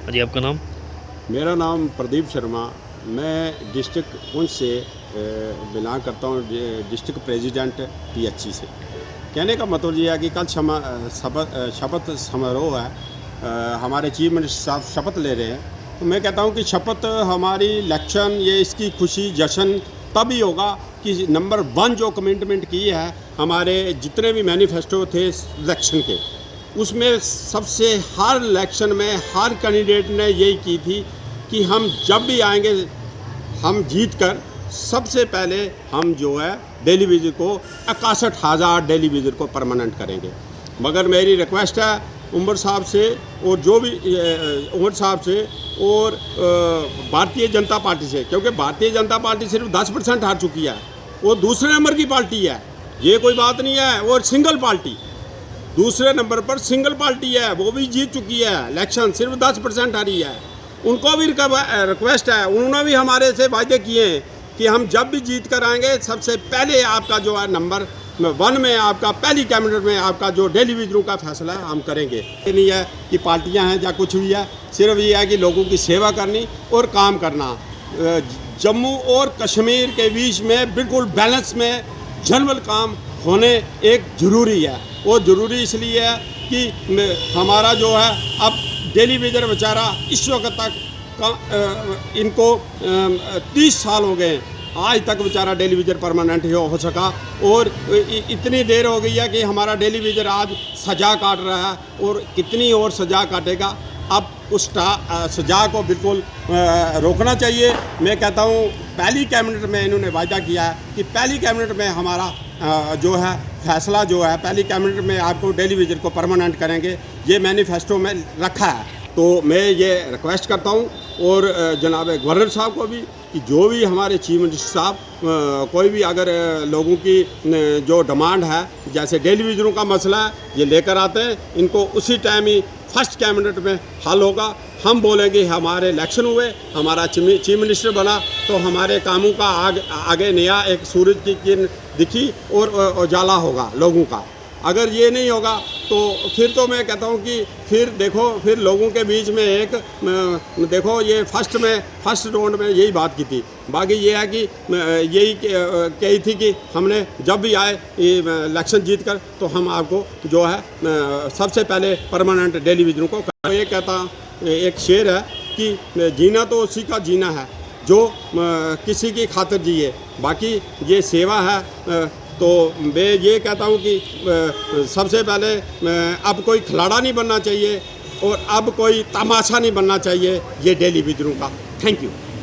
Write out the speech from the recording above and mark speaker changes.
Speaker 1: जी, आपका नाम?
Speaker 2: मेरा नाम प्रदीप शर्मा। मैं डिस्ट्रिक्ट पुंछ से बिलोंग करता हूँ, डिस्ट्रिक्ट प्रेसिडेंट पीएचई से। कहने का मतलब ये है कि कल शपथ समारोह है, हमारे चीफ मिनिस्टर साहब शपथ ले रहे हैं। तो मैं कहता हूँ कि शपथ हमारी इलेक्शन, ये इसकी खुशी जश्न तभी होगा कि नंबर 1 जो कमिटमेंट की है हमारे जितने भी मैनिफेस्टो थे इलेक्शन के, उसमें सबसे हर इलेक्शन में हर कैंडिडेट ने यही की थी कि हम जब भी आएंगे, हम जीत कर सबसे पहले हम जो है डेली विजिट को 61,000 डेली विजिट को परमानेंट करेंगे। मगर मेरी रिक्वेस्ट है उमर साहब से और जो भी उमर साहब से और भारतीय जनता पार्टी से, क्योंकि भारतीय जनता पार्टी सिर्फ 10% हार चुकी है, वो दूसरे नंबर की पार्टी है, ये कोई बात नहीं है। और सिंगल पार्टी दूसरे नंबर पर सिंगल पार्टी है, वो भी जीत चुकी है इलेक्शन, सिर्फ 10% हारी है। उनको भी रिक्वेस्ट है, उन्होंने भी हमारे से वायदे किए हैं कि हम जब भी जीत कर आएंगे सबसे पहले आपका जो है नंबर 1 में आपका पहली कैबिनेट में आपका जो डेली विजरों का फैसला है हम करेंगे। ये नहीं है कि पार्टियां हैं या कुछ भी है, सिर्फ ये है कि लोगों की सेवा करनी और काम करना। जम्मू और कश्मीर के बीच में बिल्कुल बैलेंस में जनरल काम होने एक ज़रूरी है। वो ज़रूरी इसलिए है कि हमारा जो है अब डेली वेजर बेचारा इस वक्त तक इनको 30 साल हो गए, आज तक बेचारा डेली वेजर परमानेंट हो सका। और इतनी देर हो गई है कि हमारा डेली वेजर आज सज़ा काट रहा है और कितनी और सज़ा काटेगा। अब उस सज़ा को बिल्कुल रोकना चाहिए। मैं कहता हूँ पहली कैबिनेट में इन्होंने वायदा किया है कि पहली कैबिनेट में हमारा जो है फैसला जो है पहली कैबिनेट में आपको डेली विजिट को परमानेंट करेंगे, ये मैनिफेस्टो में रखा है। तो मैं ये रिक्वेस्ट करता हूँ और जनाब गवर्नर साहब को भी कि जो भी हमारे चीफ मिनिस्टर साहब कोई भी अगर लोगों की जो डिमांड है, जैसे डेली विजिटों का मसला है, ये लेकर आते हैं, इनको उसी टाइम ही फर्स्ट कैबिनेट में हल होगा। हम बोलेंगे हमारे इलेक्शन हुए, हमारा चीफ मिनिस्टर बना, तो हमारे कामों का आगे नया एक सूरज की किरण दिखी और उजाला होगा लोगों का। अगर ये नहीं होगा तो फिर तो मैं कहता हूँ कि फिर देखो, फिर लोगों के बीच में एक देखो ये फर्स्ट राउंड में यही बात की थी। बाकी ये है कि यही कही थी कि हमने जब भी आए इलेक्शन जीत कर तो हम आपको जो है सबसे पहले परमानेंट डेली विजन को ये कहता। एक शेर है कि जीना तो उसी का जीना है जो किसी की खातिर जिए, बाकी ये सेवा है। तो मैं ये कहता हूँ कि सबसे पहले अब कोई खिलाड़ा नहीं बनना चाहिए और अब कोई तमाशा नहीं बनना चाहिए ये डेली विजरों का। Thank you.